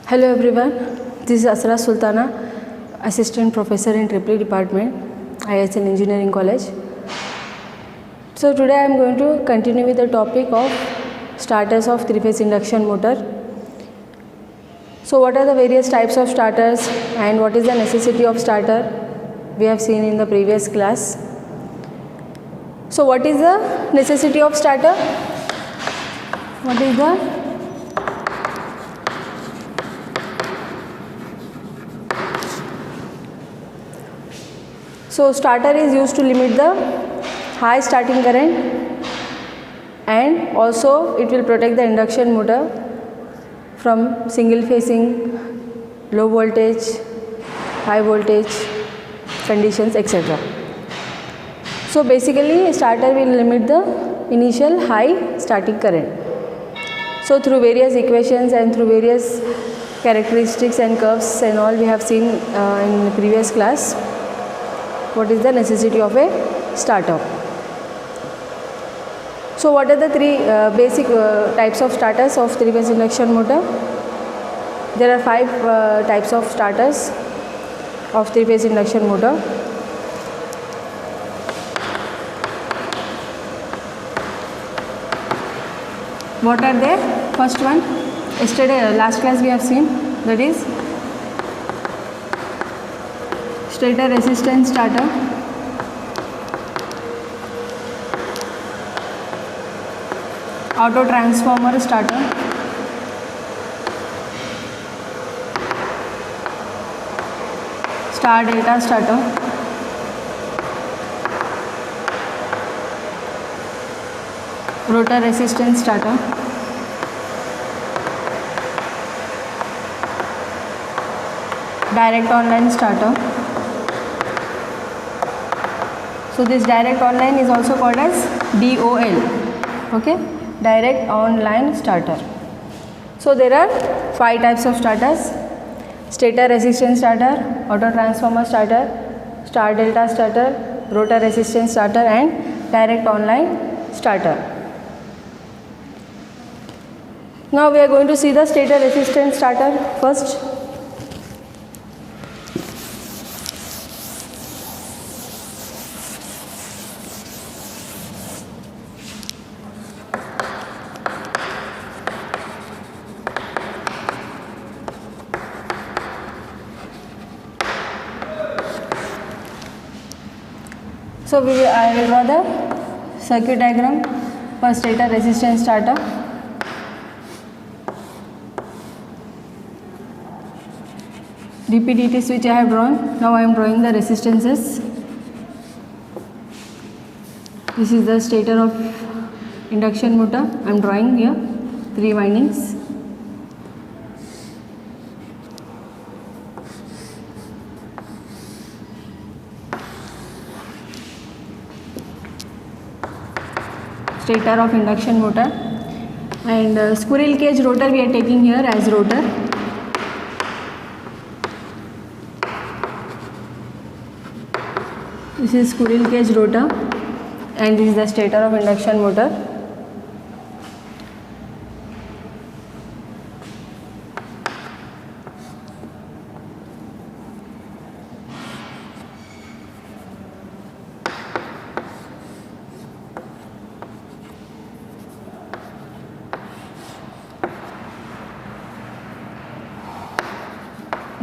Hello everyone, this is Asra Sultana, Assistant Professor in Triple Department, ISN Engineering College. So today I am going to continue with the topic of starters of three-phase induction motor. So what are the various types of starters and what is the necessity of starter? We have seen in the previous class. So what is the necessity of starter? What is the So starter is used to limit the high starting current and also it will protect the induction motor from single phasing, low voltage, high voltage conditions, etc. So basically starter will limit the initial high starting current. So through various equations and through various characteristics and curves and all we have seen in the previous class. What is the necessity of a starter? So what are the three basic types of starters of three-phase induction motor? There are five types of starters of three-phase induction motor. What are they? First one, yesterday last class we have seen, that is stator resistance starter, auto transformer starter, star delta starter, rotor resistance starter, direct online starter. So this direct online is also called as DOL, okay, direct online starter. So there are five types of starters: stator resistance starter, auto transformer starter, star delta starter, rotor resistance starter and direct online starter. Now we are going to see the stator resistance starter first. So I will draw the circuit diagram for stator resistance starter. DP/dt switch I have drawn. Now I am drawing the resistances. This is the stator of induction motor. I am drawing here 3 windings. Stator of induction motor, and squirrel cage rotor we are taking here as rotor. This is squirrel cage rotor and this is the stator of induction motor.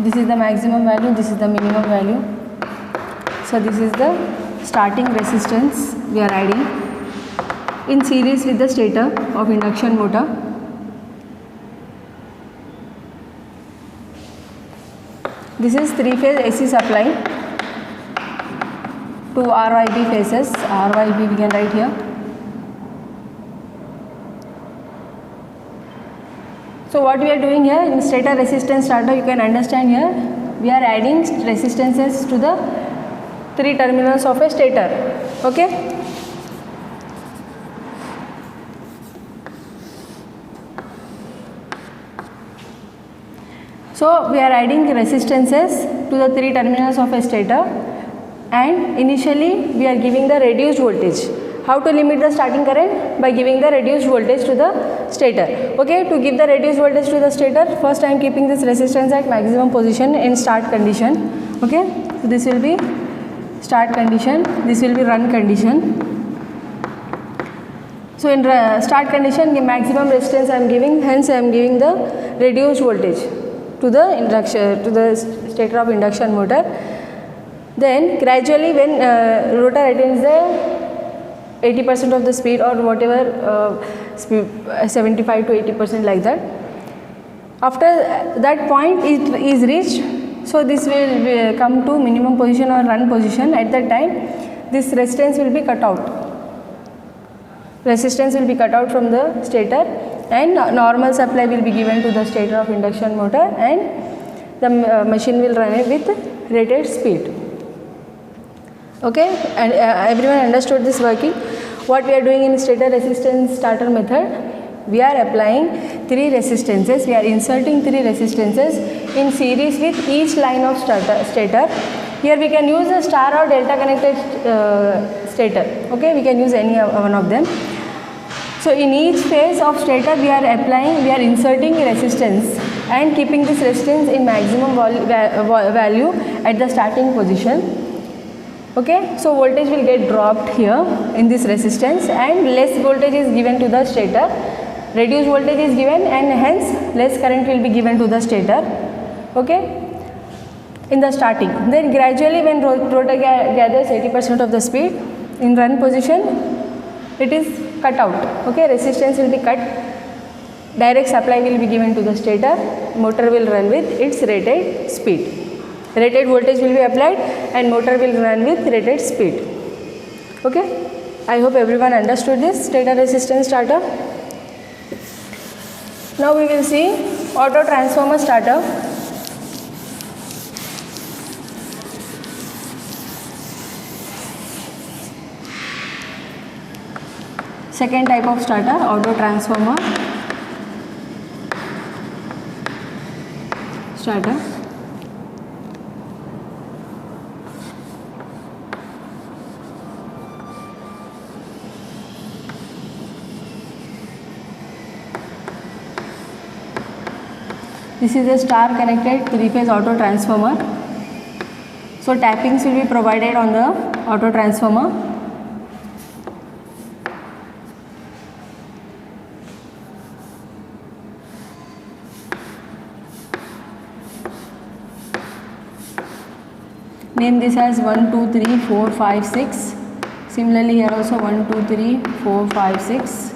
This is the maximum value, this is the minimum value. So this is the starting resistance we are adding in series with the stator of induction motor. This is three-phase AC supply, 2 RYB phases, RYB we can write here. So what we are doing here in stator resistance starter, you can understand here, we are adding resistances to the 3 terminals of a stator, okay. So we are adding resistances to the 3 terminals of a stator and initially we are giving the reduced voltage. How to limit the starting current? By giving the reduced voltage to the stator. Okay, to give the reduced voltage to the stator, first I am keeping this resistance at maximum position in start condition. Okay, so this will be start condition, this will be run condition. So in start condition, the maximum resistance I am giving, hence I am giving the reduced voltage to the stator of induction motor. Then gradually when rotor attains the 80% of the speed or whatever speed, 75 to 80% like that. After that point it is reached, so this will come to minimum position or run position. At that time, this resistance will be cut out. Resistance will be cut out from the stator, and normal supply will be given to the stator of induction motor, and the machine will run it with rated speed. Okay, and everyone understood this working. What we are doing in stator resistance starter method, we are applying 3 resistances. We are inserting 3 resistances in series with each line of stator. Here we can use a star or delta connected stator. Okay, we can use any one of them. So in each phase of stator we are inserting resistance and keeping this resistance in maximum value at the starting position. Okay, so voltage will get dropped here in this resistance, and less voltage is given to the stator, reduced voltage is given, and hence less current will be given to the stator. Okay, in the starting. Then gradually when rotor gathers 80% of the speed, in run position it is cut out. Okay, resistance will be cut, direct supply will be given to the stator, motor will run with its rated speed. Rated voltage will be applied and motor will run with rated speed. Okay, I hope everyone understood this stator resistance starter. Now we will see auto transformer starter. Second type of starter, auto transformer starter. This is a star connected 3-phase auto transformer. So tappings will be provided on the auto transformer. Name this as 1, 2, 3, 4, 5, 6. Similarly here also 1, 2, 3, 4, 5, 6.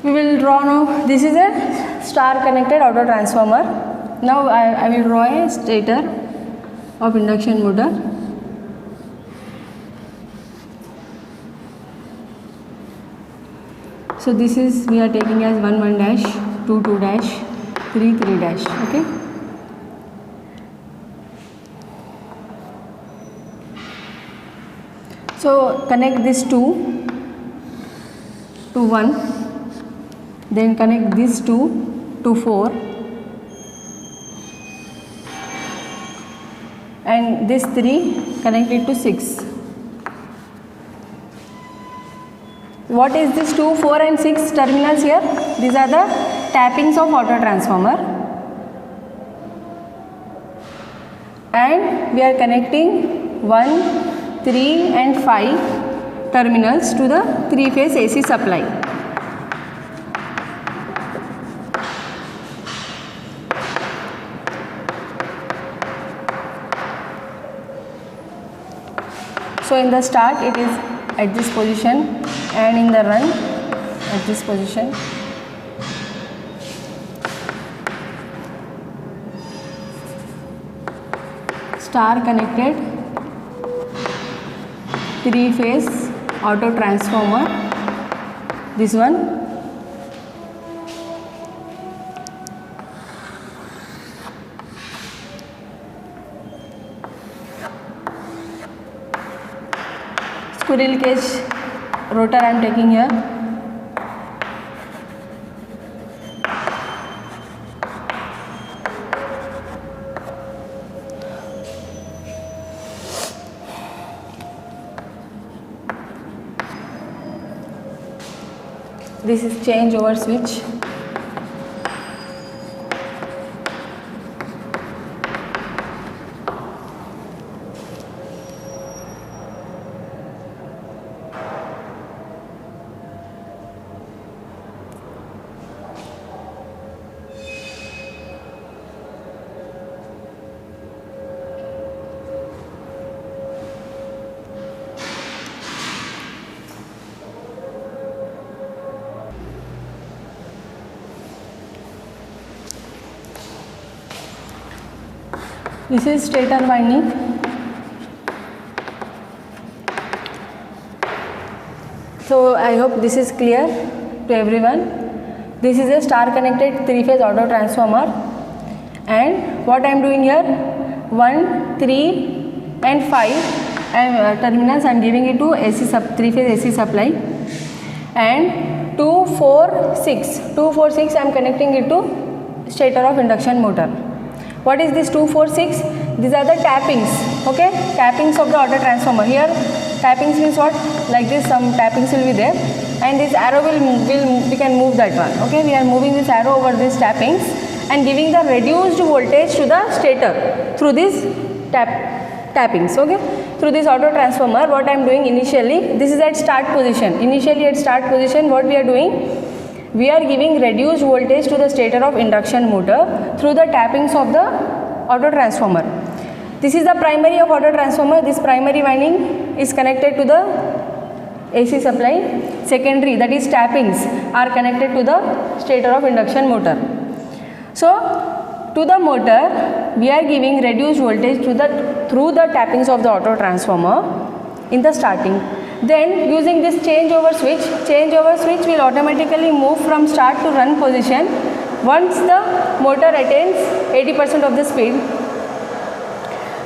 We will draw now, this is a star connected auto transformer. Now I will draw a stator of induction motor. So this is, we are taking as 1, 1 dash, 2, 2 dash, 3, 3 dash. Okay. So connect this 2 to 1. Then connect this 2 to 4 and this 3 connect it to 6. What is this 2, 4 and 6 terminals here? These are the tappings of auto transformer, and we are connecting 1, 3 and 5 terminals to the 3-phase AC supply. So in the start it is at this position, and in the run at this position. Star connected 3-phase auto transformer, this one. squirrel cage rotor I am taking here. This is changeover switch. This is stator winding. So I hope this is clear to everyone. This is a star connected 3-phase auto transformer, and what I am doing here, 1, 3 and 5 terminals I am giving it to AC 3-phase AC supply, and 2, 4, 6 I am connecting it to stator of induction motor. What is this 2, 4, 6? These are the tappings, okay? Tappings of the auto transformer. Here tappings means what? Like this, some tappings will be there, and this arrow we can move that one, okay? We are moving this arrow over these tappings and giving the reduced voltage to the stator through these tappings, okay? Through this auto transformer, what I am doing initially, this is at start position. Initially at start position, what we are doing? We are giving reduced voltage to the stator of induction motor through the tappings of the auto transformer. This is the primary of auto transformer. This primary winding is connected to the AC supply. Secondary, that is tappings, are connected to the stator of induction motor. So to the motor we are giving reduced voltage through the tappings of the auto transformer in the starting. Then using this changeover switch will automatically move from start to run position once the motor attains 80% of the speed.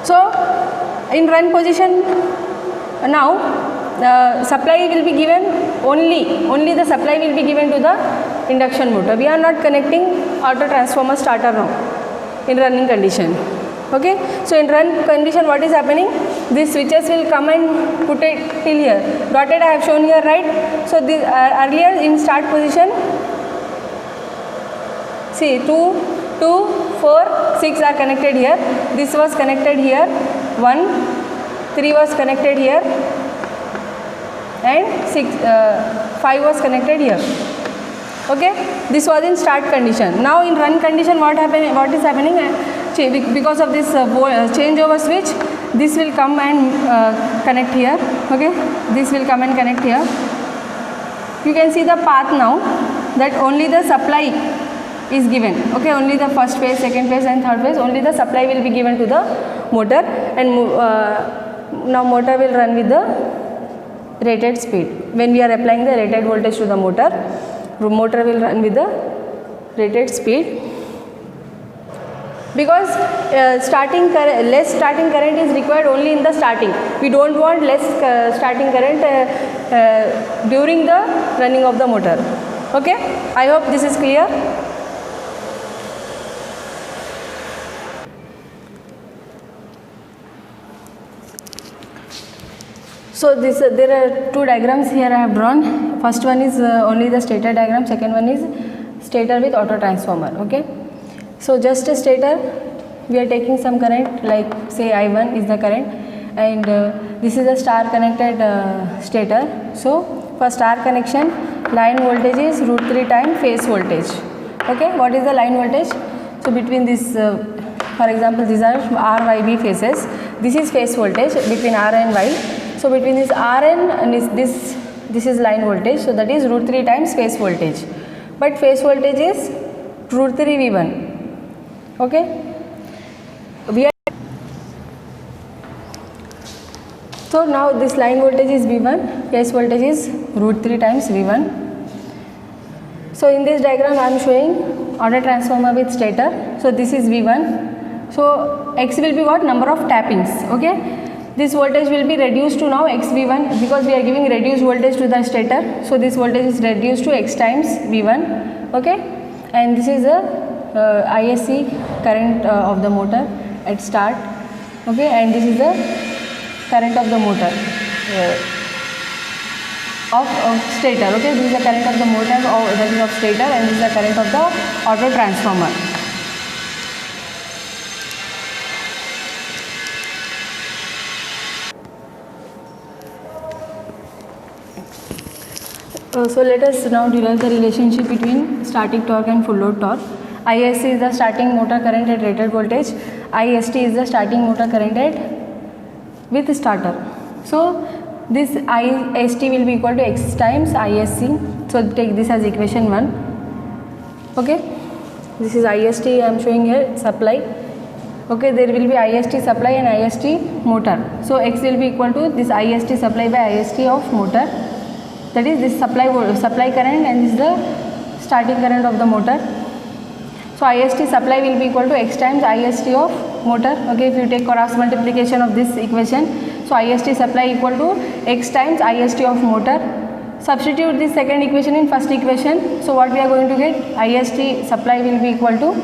So in run position now supply will be given, only the supply will be given to the induction motor. We are not connecting auto transformer starter now in running condition. Okay, so in run condition what is happening? These switches will come and put it till here. Dotted I have shown here, right? So this earlier in start position, see 2, 4, 6 are connected here. This was connected here. 1, 3 was connected here, and 5 was connected here. Okay, this was in start condition. Now in run condition, what is happening? Because of this changeover switch, this will come and connect here. Okay, this will come and connect here. You can see the path now, that only the supply is given. Okay, only the first phase, second phase and third phase, only the supply will be given to the motor, and now motor will run with the rated speed. When we are applying the rated voltage to the motor will run with the rated speed. Because less starting current is required only in the starting. We don't want less starting current during the running of the motor. Okay, I hope this is clear. So there are two diagrams here I have drawn. First one is only the stator diagram, second one is stator with auto transformer. Okay, so just a stator, we are taking some current, like say I1 is the current, and this is a star connected stator. So for star connection, line voltage is √3 times phase voltage. Okay, what is the line voltage? So between this, for example, these are R, Y, B phases. This is phase voltage between R and Y. So between this Rn and this is line voltage. So that is √3 times phase voltage. But phase voltage is √3 V1. Okay. So now this line voltage is V1, phase voltage is √3 times V1. So in this diagram I am showing auto transformer with stator. So this is V1. So X will be what? Number of tappings. Okay. this voltage will be reduced to now xV1 because we are giving reduced voltage to the stator. So this voltage is reduced to x times V1. Okay, and this is the ISC current of the motor at start. Okay, and this is the current of the motor of stator. Okay, this is the current of the motor that is of stator, and this is the current of the auto transformer. So let us now derive the relationship between starting torque and full load torque. ISC is the starting motor current at rated voltage. IST is the starting motor current at with starter. So this IST will be equal to x times ISC. So take this as equation 1. Okay, this is IST I am showing here, supply. Okay, there will be IST supply and IST motor. So x will be equal to this IST supply by IST of motor. That is this supply current, and this is the starting current of the motor. So IST supply will be equal to x times IST of motor. Okay, if you take cross multiplication of this equation, so IST supply equal to x times IST of motor. Substitute this second equation in first equation. So what we are going to get? IST supply will be equal to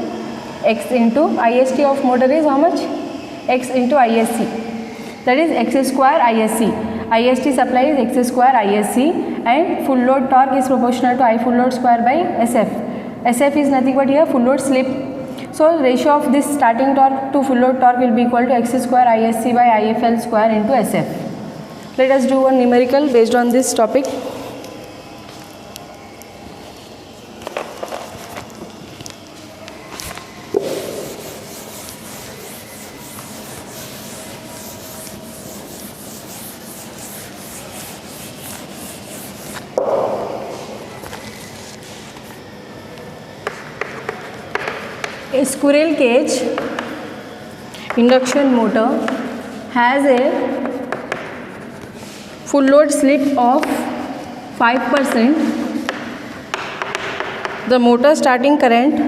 x into IST of motor is how much? X into ISC. That is x square ISC. IST supply is x square ISC, and full load torque is proportional to I full load square by SF. SF is nothing but here full load slip. So ratio of this starting torque to full load torque will be equal to x square ISC by IFL square into SF. Let us do one numerical based on this topic. A squirrel cage induction motor has a full load slip of 5%. The motor starting current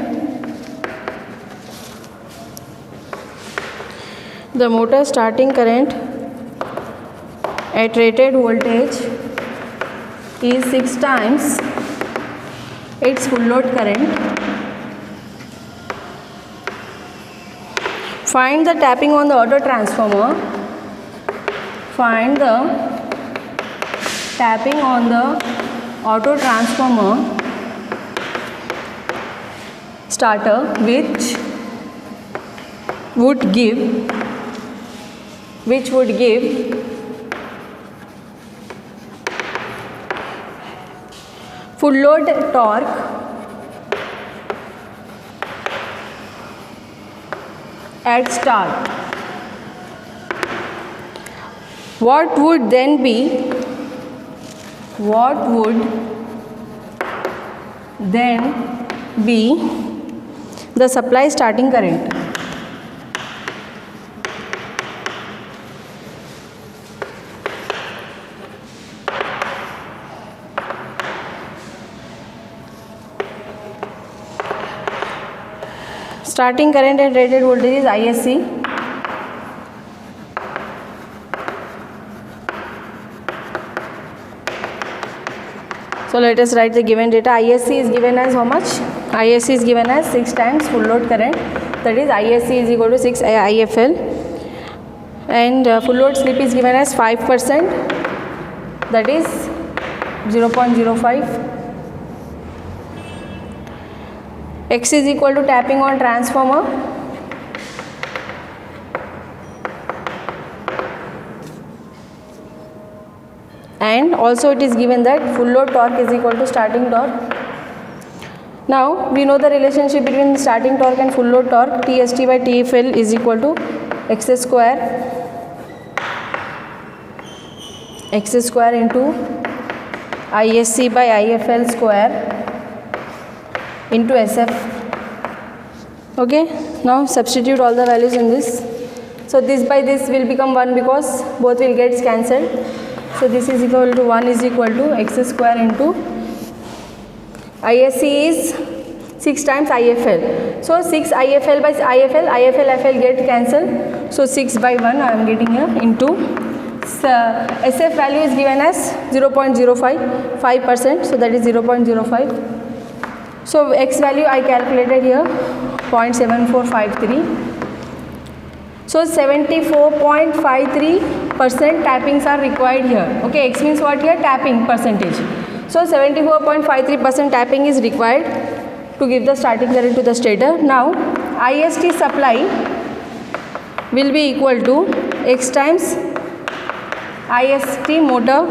at rated voltage is 6 times its full load current. Find the tapping on the auto transformer. Find the tapping on the auto transformer starter which would give full load torque at start. What would then be the supply starting current? Starting current at rated voltage is ISC. So let us write the given data. ISC is given as how much? ISC is given as 6 times full load current. That is ISC is equal to 6 IFL. And full load slip is given as 5%. That is 0.05. X is equal to tapping on transformer. And also it is given that full load torque is equal to starting torque. Now we know the relationship between starting torque and full load torque. TST by TFL is equal to x square into ISC by IFL square into SF. Okay, now substitute all the values in this. So this by this will become 1 because both will get cancelled. So this is equal to 1 is equal to x square into ISC is 6 times IFL. So 6 IFL by IFL get cancelled. So 6 by 1 I am getting here into SF value is given as 0.05%, so that is 0.05. So X value I calculated here 0.7453. So 74.53% tappings are required here. Okay, X means what here? Tapping percentage. So 74.53% tapping is required to give the starting current to the stator. Now IST supply will be equal to X times IST motor,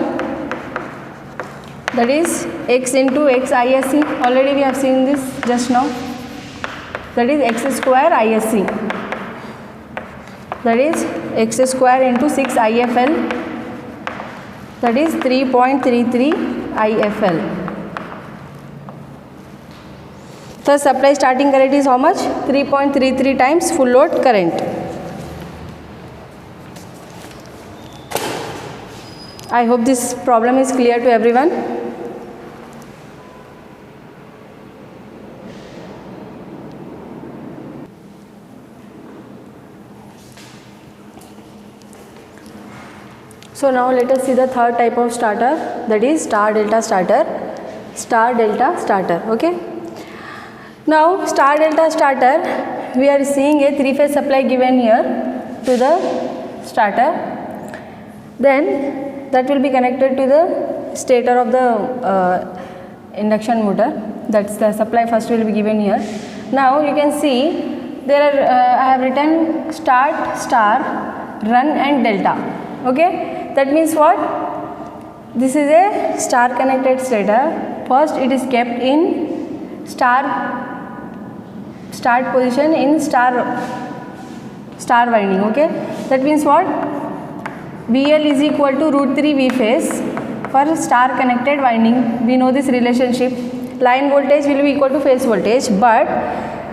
that is X into X ISC. Already we have seen this just now. That is X square ISC. That is X square into 6 IFL. That is 3.33 IFL. The supply starting current is how much? 3.33 times full load current. I hope this problem is clear to everyone. So now let us see the third type of starter, that is star delta starter. Star delta starter. Okay. Now star delta starter, we are seeing a 3-phase supply given here to the starter. Then that will be connected to the stator of the induction motor. That's the supply first will be given here. Now you can see there are I have written start, star, run and delta. Okay, that means what? This is a star connected stator. First it is kept in start position in star winding. Okay, that means what? VL is equal to √3 V phase for star connected winding. We know this relationship. Line voltage will be equal to phase voltage, but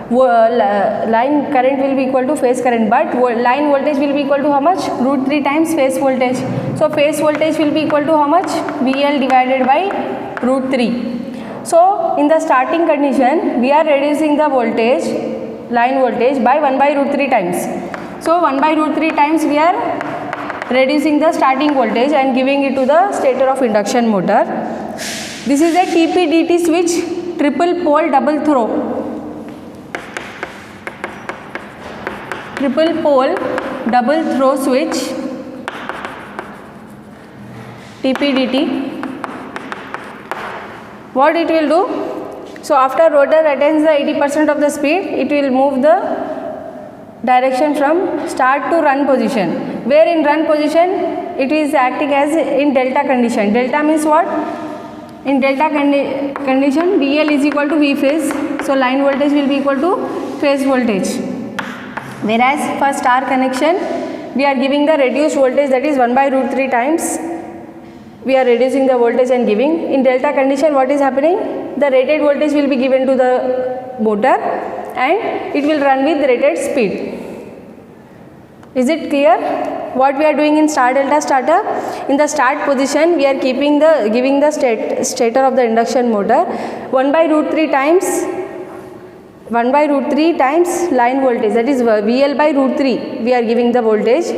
line current will be equal to phase current, but line voltage will be equal to how much? √3 times phase voltage. So phase voltage will be equal to how much? VL divided by √3. So in the starting condition, we are reducing the voltage, line voltage by 1 by √3 times. So 1 by √3 times we are reducing the starting voltage and giving it to the stator of induction motor. This is a TP-DT switch, triple pole double throw. Triple pole double throw switch, TP-DT. What it will do? So after rotor attains the 80% of the speed, it will move the direction from start to run position, where in run position it is acting as in delta condition. Delta means what? In delta condition VL is equal to V phase, so line voltage will be equal to phase voltage, whereas for star connection we are giving the reduced voltage, that is 1 by √3 times we are reducing the voltage and giving. In delta condition what is happening? The rated voltage will be given to the motor and it will run with rated speed. Is it clear what we are doing in star delta starter? In the start position we are giving the stator of the induction motor 1 by √3 times line voltage, that is VL by √3 we are giving the voltage.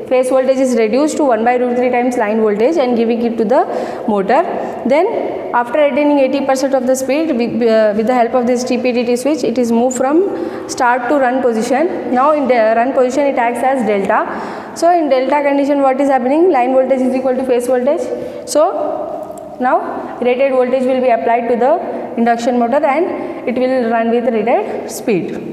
Phase voltage is reduced to 1 by √3 times line voltage and giving it to the motor. Then after attaining 80% of the speed with the help of this TP-DT switch, it is moved from start to run position. Now in the run position it acts as delta. So in delta condition what is happening? Line voltage is equal to phase voltage. So now rated voltage will be applied to the induction motor and it will run with rated speed.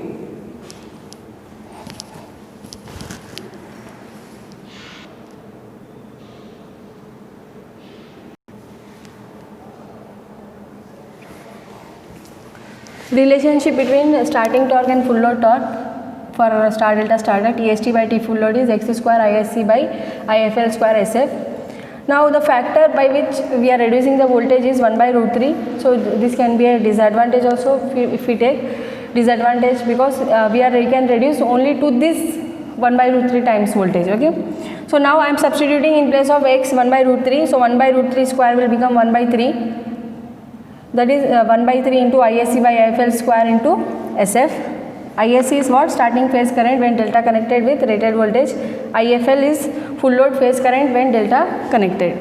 Relationship between starting torque and full load torque for star delta starter, TST by T full load is X square ISC by IFL square SF. Now the factor by which we are reducing the voltage is 1 by √3. So this can be a disadvantage also if we take disadvantage, because we can reduce only to this 1 by √3 times voltage. Okay. So now I am substituting in place of X 1 by √3. So 1 by √3 square will become 1 by 3. That is 1 by 3 into ISC by IFL square into SF. ISC is what? Starting phase current when delta connected with rated voltage. IFL is full load phase current when delta connected.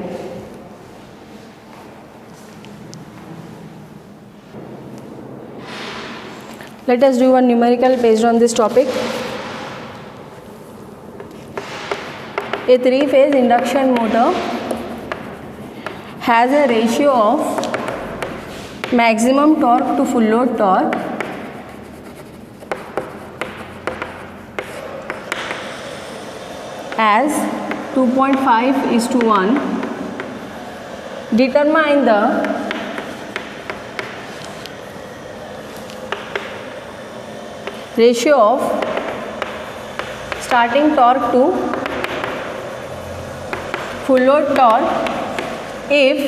Let us do one numerical based on this topic. A three-phase induction motor has a ratio of maximum torque to full load torque as 2.5:1. Determine the ratio of starting torque to full load torque if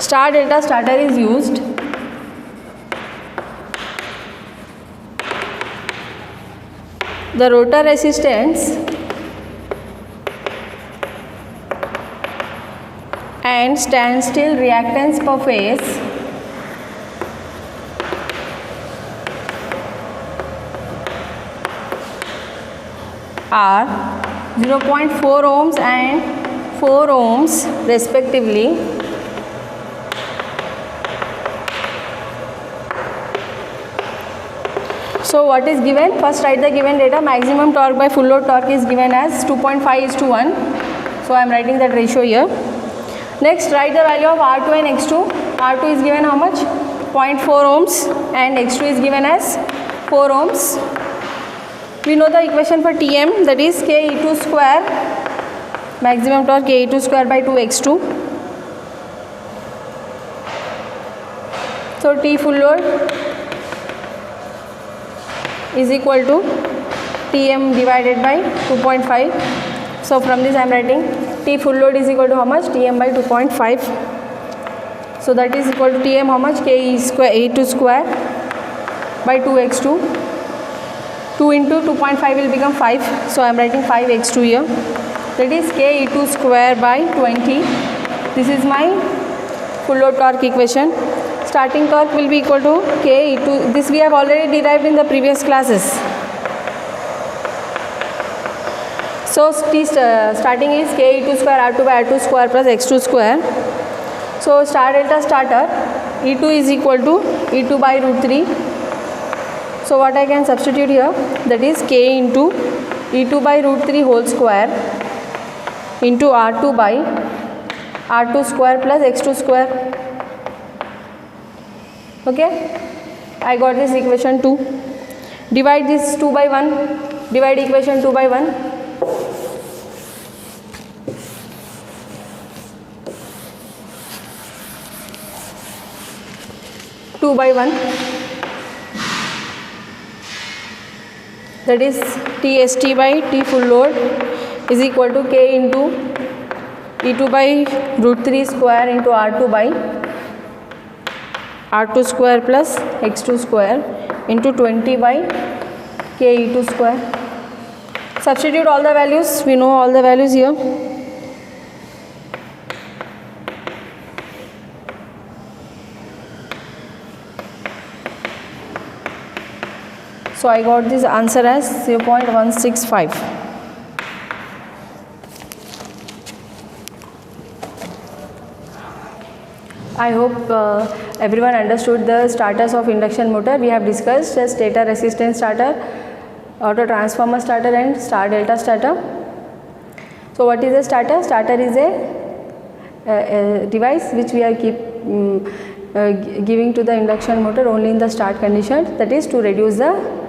star delta starter is used, the rotor resistance and standstill reactance per phase are 0.4 ohms and 4 ohms respectively. So what is given? First write the given data. Maximum torque by full load torque is given as 2.5:1. So I am writing that ratio here. Next write the value of R2 and X2. R2 is given how much? 0.4 ohms and X2 is given as 4 ohms. We know the equation for Tm, that is Ke2 square, maximum torque Ke2 square by 2x2. So T full load is equal to Tm divided by 2.5. So from this I am writing T full load is equal to how much? Tm by 2.5. So that is equal to Tm how much? Ke2 square by 2x2. 2 into 2.5 will become 5. So I am writing 5x2 here. That is Ke2 square by 20. This is my full load torque equation. Starting torque will be equal to Ke2. This we have already derived in the previous classes. So starting is Ke2 square R2 by R2 square plus X2 square. So star delta starter E2 is equal to E2 by root 3. So what I can substitute here, that is K into E2 by root 3 whole square into R2 by R2 square plus X2 square. Okay, I got this equation 2. Divide this 2 by 1. Divide equation 2 by 1. That is TST by T full load is equal to K into E2 by root 3 square into R2 by R2 square plus X2 square into 20 by Ke2 square. Substitute all the values. We know all the values here. So I got this answer as 0.165. I hope everyone understood the starters of induction motor. We have discussed the stator resistance starter, auto transformer starter and star delta starter. So what is a starter? Starter is a device which we are giving to the induction motor only in the start condition, that is to reduce the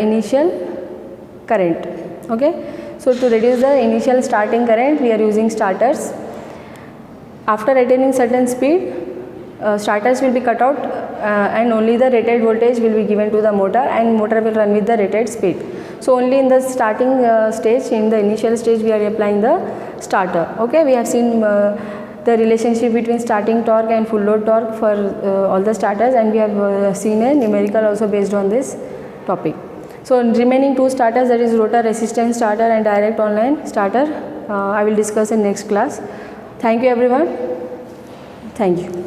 initial current. Okay, so to reduce the initial starting current we are using starters. After attaining certain speed, starters will be cut out and only the rated voltage will be given to the motor and motor will run with the rated speed. So only in the starting stage, in the initial stage we are applying the starter. Okay, we have seen the relationship between starting torque and full load torque for all the starters, and we have seen a numerical also based on this topic. So remaining two starters, that is rotor resistance starter and direct online starter, I will discuss in next class. Thank you everyone. Thank you.